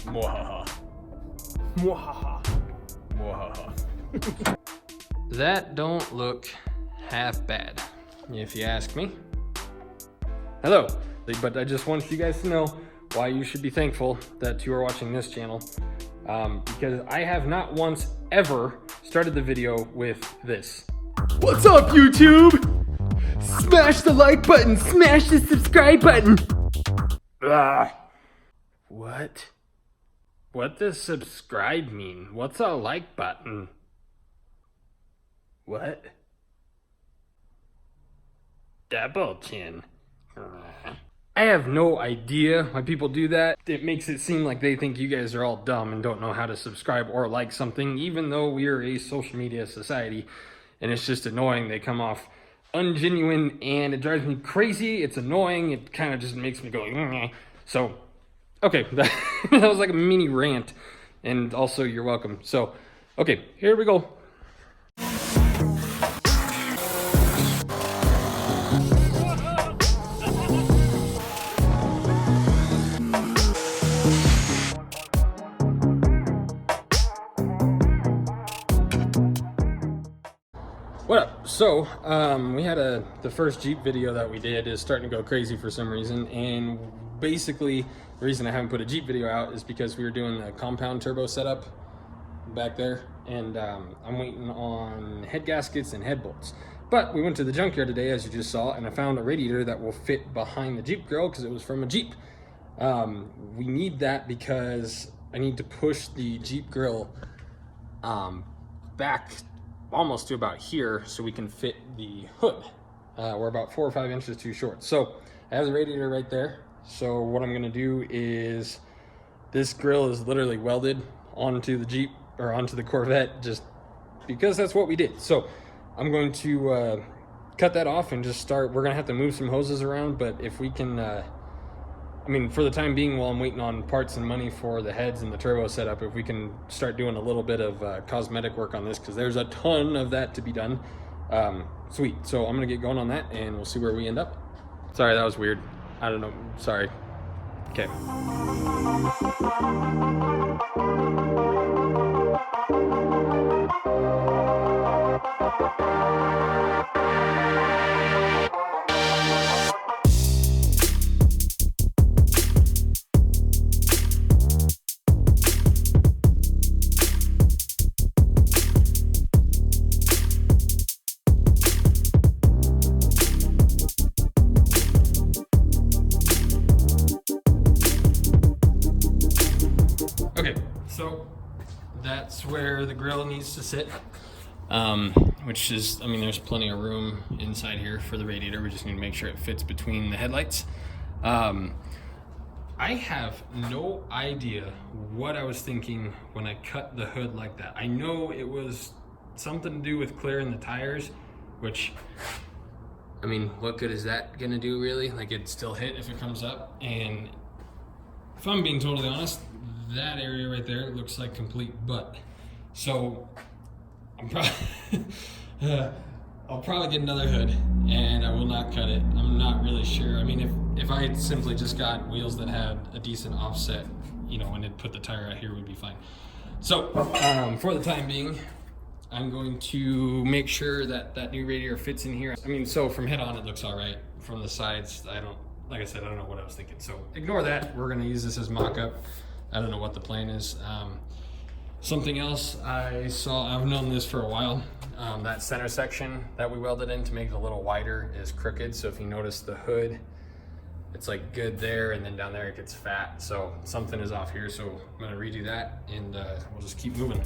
Mwahaha. Mwahaha. Mwahaha. That don't look half bad, if you ask me. Hello, but I just want you guys to know why you should be thankful that you are watching this channel. Because I have not once ever started the video with this. What's up, YouTube? Smash the like button, smash the subscribe button. What? What does subscribe mean? What's a like button? What? Double chin. I have no idea why people do that. It makes it seem like they think you guys are all dumb and don't know how to subscribe or like something, even though we are a social media society. And it's just annoying. They come off ungenuine and it drives me crazy. It's annoying. It kind of just makes me go, "Meh." So, okay, that was like a mini rant. And also, you're welcome. So, okay, here we go. What up? So, we had the first Jeep video that we did is starting to go crazy for some reason, and basically the reason I haven't put a Jeep video out is because we were doing the compound turbo setup back there, and I'm waiting on head gaskets and head bolts. But we went to the junkyard today, as you just saw, and I found a radiator that will fit behind the Jeep grill because it was from a Jeep. We need that because I need to push the Jeep grill back almost to about here so we can fit the hood. We're about 4 or 5 inches too short. So I have the radiator right there. So what I'm gonna do is, this grill is literally welded onto the Jeep or onto the Corvette just because that's what we did. So I'm going to cut that off and just start. We're gonna have to move some hoses around, but if we can, I mean, for the time being, while I'm waiting on parts and money for the heads and the turbo setup, if we can start doing a little bit of cosmetic work on this, because there's a ton of that to be done. Sweet. So I'm gonna get going on that and we'll see where we end up. Sorry, that was weird. I don't know. Sorry. Okay. So that's where the grill needs to sit, which is, I mean, there's plenty of room inside here for the radiator. We just need to make sure it fits between the headlights. I have no idea what I was thinking when I cut the hood like that. I know it was something to do with clearing the tires, which, I mean, what good is that gonna do really? Like, it'd still hit if it comes up. And if I'm being totally honest, that area right there looks like complete butt. So I'm probably I'll probably get another hood and I will not cut it. I'm not really sure. I mean, if I had simply just got wheels that had a decent offset, you know, and it put the tire out here, would be fine. So for the time being, I'm going to make sure that that new radiator fits in here. I mean, so from head on it looks all right. From the sides, like I said, I don't know what I was thinking. So ignore that. We're gonna use this as mock-up. I don't know what the plan is. Something else I saw, I've known this for a while, that center section that we welded in to make it a little wider is crooked. So if you notice the hood, it's like good there, and then down there it gets fat. So something is off here. So I'm gonna redo that and we'll just keep moving.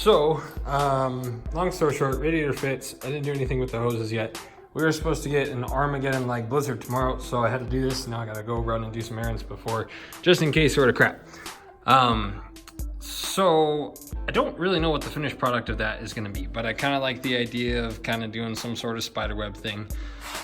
So, long story short, radiator fits. I didn't do anything with the hoses yet. We were supposed to get an Armageddon like blizzard tomorrow, so I had to do this. Now I gotta go run and do some errands before, just in case sort of crap. So I don't really know what the finished product of that is gonna be, but I kind of like the idea of kind of doing some sort of spider web thing.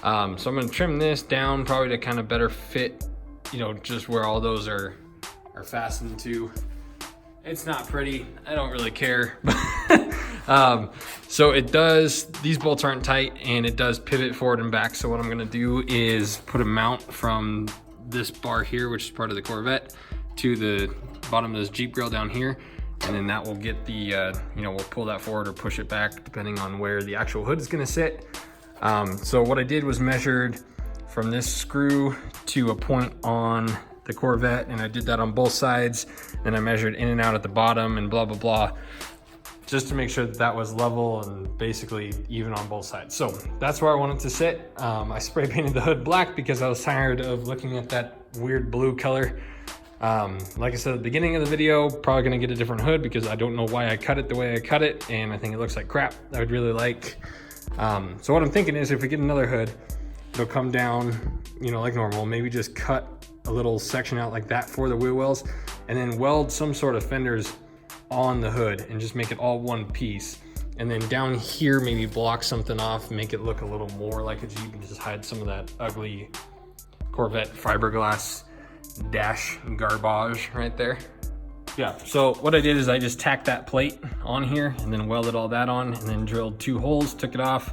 So I'm gonna trim this down probably to kind of better fit, you know, just where all those are fastened to. It's not pretty, I don't really care. So it does, these bolts aren't tight and it does pivot forward and back. So what I'm gonna do is put a mount from this bar here, which is part of the Corvette, to the bottom of this Jeep grill down here. And then that will get the, you know, we'll pull that forward or push it back depending on where the actual hood is gonna sit. So what I did was measured from this screw to a point on the Corvette, and I did that on both sides. And I measured in and out at the bottom and blah, blah, blah, just to make sure that that was level and basically even on both sides. So that's where I wanted to sit. I spray painted the hood black because I was tired of looking at that weird blue color. Like I said at the beginning of the video, probably gonna get a different hood because I don't know why I cut it the way I cut it, and I think it looks like crap. I would really like, so what I'm thinking is if we get another hood, it'll come down, you know, like normal, maybe just cut a little section out like that for the wheel wells, and then weld some sort of fenders on the hood and just make it all one piece. And then down here, maybe block something off, make it look a little more like a Jeep and just hide some of that ugly Corvette fiberglass dash garbage right there. Yeah, so what I did is I just tacked that plate on here and then welded all that on and then drilled 2 holes, took it off,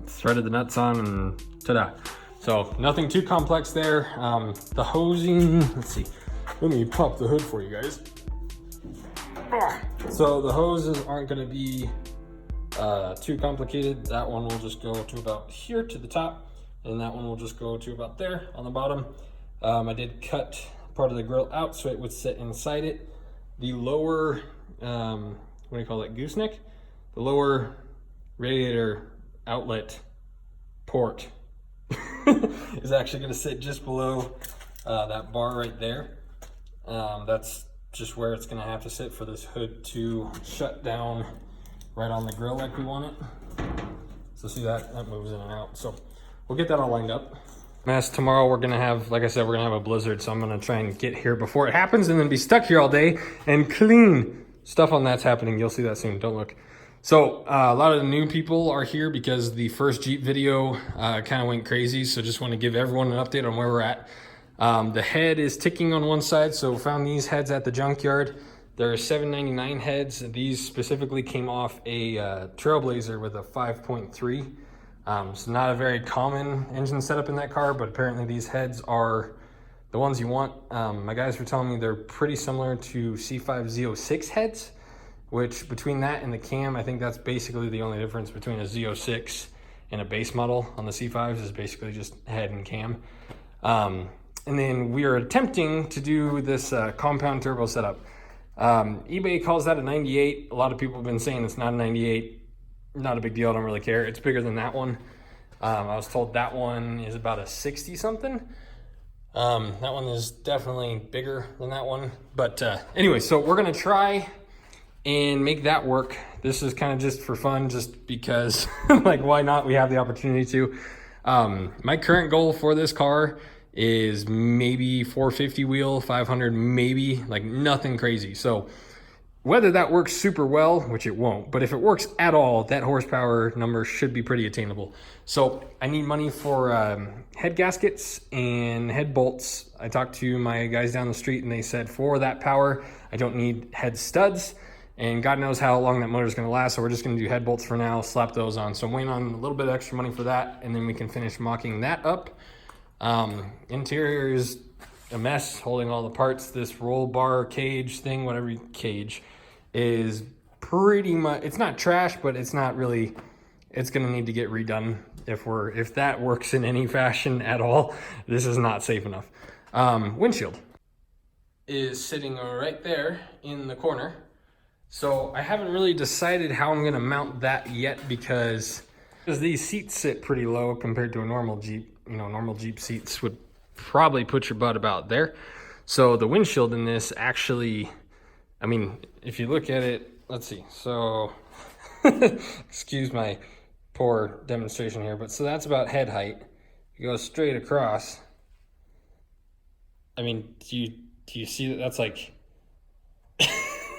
threaded the nuts on, and ta-da. So nothing too complex there. The hosing, let's see, let me pop the hood for you guys. So the hoses aren't gonna be too complicated. That one will just go to about here to the top, and that one will just go to about there on the bottom. I did cut part of the grill out so it would sit inside it. The lower, what do you call it, gooseneck? The lower radiator outlet port is actually going to sit just below that bar right there. That's just where it's going to have to sit for this hood to shut down right on the grill like we want it. So see that moves in and out. So we'll get that all lined up. As tomorrow we're going to have, like I said, we're going to have a blizzard. So I'm going to try and get here before it happens and then be stuck here all day and clean. Stuff on that's happening. You'll see that soon. Don't look. So a lot of the new people are here because the first Jeep video kind of went crazy. So just want to give everyone an update on where we're at. The head is ticking on one side. So found these heads at the junkyard. There are $7.99 heads. These specifically came off a Trailblazer with a 5.3. It's not a very common engine setup in that car, but apparently these heads are the ones you want. My guys were telling me they're pretty similar to C5 Z06 heads, which between that and the cam, I think that's basically the only difference between a Z06 and a base model on the C5s is basically just head and cam. And then we are attempting to do this compound turbo setup. eBay calls that a 98. A lot of people have been saying it's not a 98. Not a big deal, I don't really care. It's bigger than that one. I was told that one is about a 60 something. That one is definitely bigger than that one. But anyway, so we're gonna try and make that work. This is kind of just for fun, just because like why not? We have the opportunity to. My current goal for this car is maybe 450 wheel, 500 maybe, like nothing crazy. So whether that works super well, which it won't, but if it works at all, that horsepower number should be pretty attainable. So I need money for head gaskets and head bolts. I talked to my guys down the street and they said for that power, I don't need head studs, and God knows how long that motor is gonna last. So we're just gonna do head bolts for now, slap those on. So I'm waiting on a little bit of extra money for that, and then we can finish mocking that up. Interior is a mess, holding all the parts. This roll bar cage thing, whatever cage, is pretty much, it's not trash, but it's not really, it's gonna need to get redone if that works in any fashion at all. This is not safe enough. Windshield is sitting right there in the corner. So I haven't really decided how I'm gonna mount that yet because these seats sit pretty low compared to a normal Jeep. You know, normal Jeep seats would probably put your butt about there. So the windshield in this actually, I mean, if you look at it, let's see. So, excuse my poor demonstration here, but so that's about head height. You go straight across. I mean, do you see that? That's like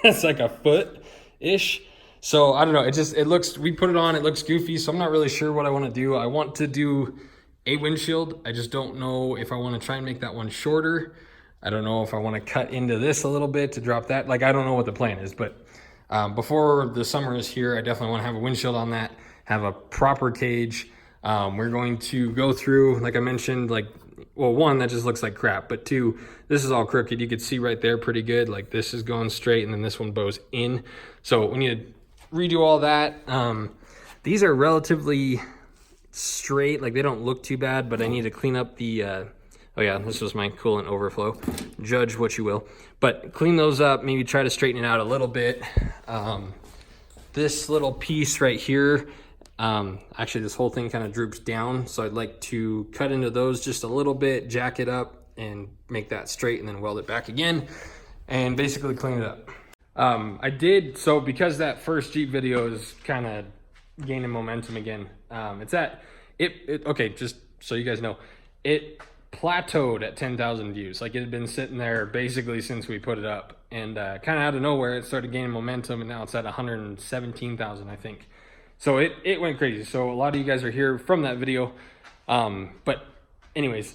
that's like a foot-ish. So I don't know. It looks. We put it on. It looks goofy. So I'm not really sure what I want to do. I want to do a windshield. I just don't know if I want to try and make that one shorter. I don't know if I want to cut into this a little bit to drop that. Like, I don't know what the plan is, but before the summer is here, I definitely want to have a windshield on that, have a proper cage. We're going to go through, like I mentioned, like, well, one, that just looks like crap, but two, this is all crooked. You could see right there pretty good. Like, this is going straight, and then this one bows in. So we need to redo all that. These are relatively straight. Like, they don't look too bad, but I need to clean up the... oh yeah, this was my coolant overflow. Judge what you will. But clean those up, maybe try to straighten it out a little bit. This little piece right here, actually this whole thing kind of droops down, so I'd like to cut into those just a little bit, jack it up, and make that straight, and then weld it back again, and basically clean it up. I did, so because that first Jeep video is kind of gaining momentum again, okay, just so you guys know, it plateaued at 10,000 views. Like, it had been sitting there basically since we put it up, and kind of out of nowhere it started gaining momentum, and now it's at 117,000, I think. So it went crazy. So a lot of you guys are here from that video. But anyways,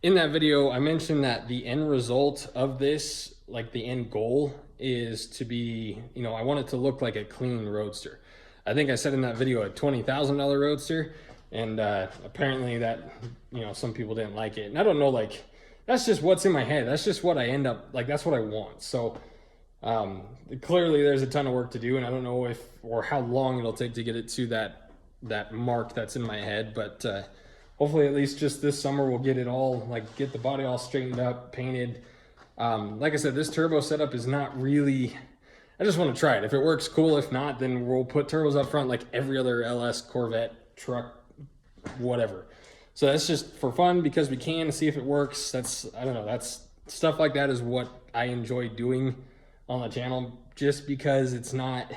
in that video I mentioned that the end result of this, like the end goal, is to be, you know, I want it to look like a clean roadster. I think I said in that video a $20,000 roadster, and apparently that, you know, some people didn't like it. And I don't know, like, that's just what's in my head. That's just what I end up, like, that's what I want. So clearly there's a ton of work to do, and I don't know if or how long it'll take to get it to that mark that's in my head, but hopefully at least just this summer we'll get it all, like, get the body all straightened up, painted. Like I said, this turbo setup is not really, I just want to try it. If it works, cool. If not, then we'll put turbos up front like every other LS, Corvette, truck, whatever. So that's just for fun, because we can see if it works. That's, I don't know, that's stuff like that is what I enjoy doing on the channel, just because it's not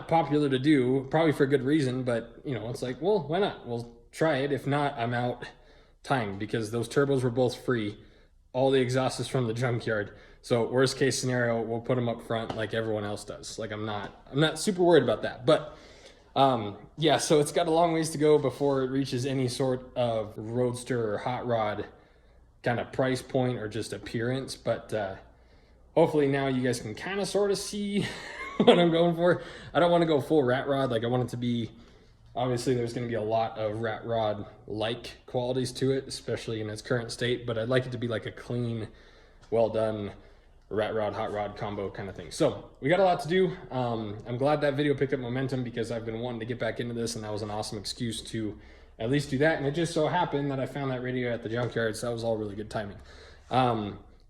popular to do, probably for a good reason, but you know, it's like, well, why not? We'll try it. If not, I'm out time, because those turbos were both free. All the exhaust is from the junkyard. So worst case scenario, we'll put them up front like everyone else does. Like, I'm not super worried about that, but yeah, so it's got a long ways to go before it reaches any sort of roadster or hot rod kind of price point or just appearance. But hopefully now you guys can kind of sort of see what I'm going for. I don't want to go full rat rod. Like, I want it to be, obviously there's going to be a lot of rat rod like qualities to it, especially in its current state, but I'd like it to be like a clean, well done rat rod, hot rod combo kind of thing. So we got a lot to do. I'm glad that video picked up momentum, because I've been wanting to get back into this, and that was an awesome excuse to at least do that. And it just so happened that I found that radio at the junkyard, so that was all really good timing.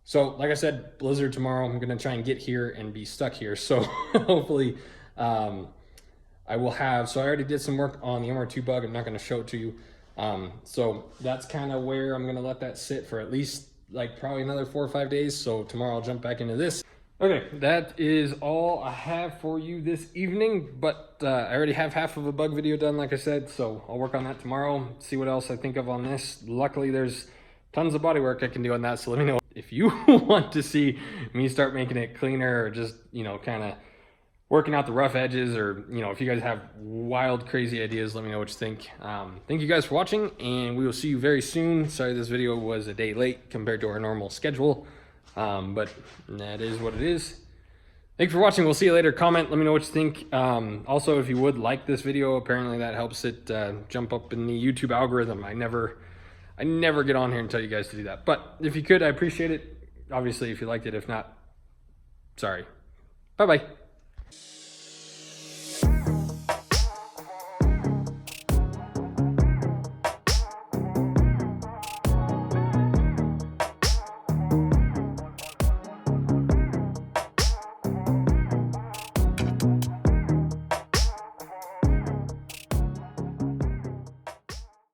So like I said, blizzard tomorrow. I'm gonna try and get here and be stuck here. So hopefully I will have, so I already did some work on the MR2 bug. I'm not gonna show it to you. So that's kind of where I'm gonna let that sit for at least like probably another 4 or 5 days. So tomorrow I'll jump back into this. Okay, that is all I have for you this evening, but I already have half of a bug video done, like I said, so I'll work on that tomorrow, see what else I think of on this. Luckily, there's tons of body work I can do on that, so let me know if you want to see me start making it cleaner, or just, you know, kind of working out the rough edges, or, you know, if you guys have wild, crazy ideas, let me know what you think. Thank you guys for watching, and we will see you very soon. Sorry this video was a day late compared to our normal schedule, but that is what it is. Thanks for watching. We'll see you later. Comment, let me know what you think. Also, if you would like this video, apparently that helps it jump up in the YouTube algorithm. I never get on here and tell you guys to do that, but if you could, I appreciate it. Obviously, if you liked it. If not, sorry. Bye-bye.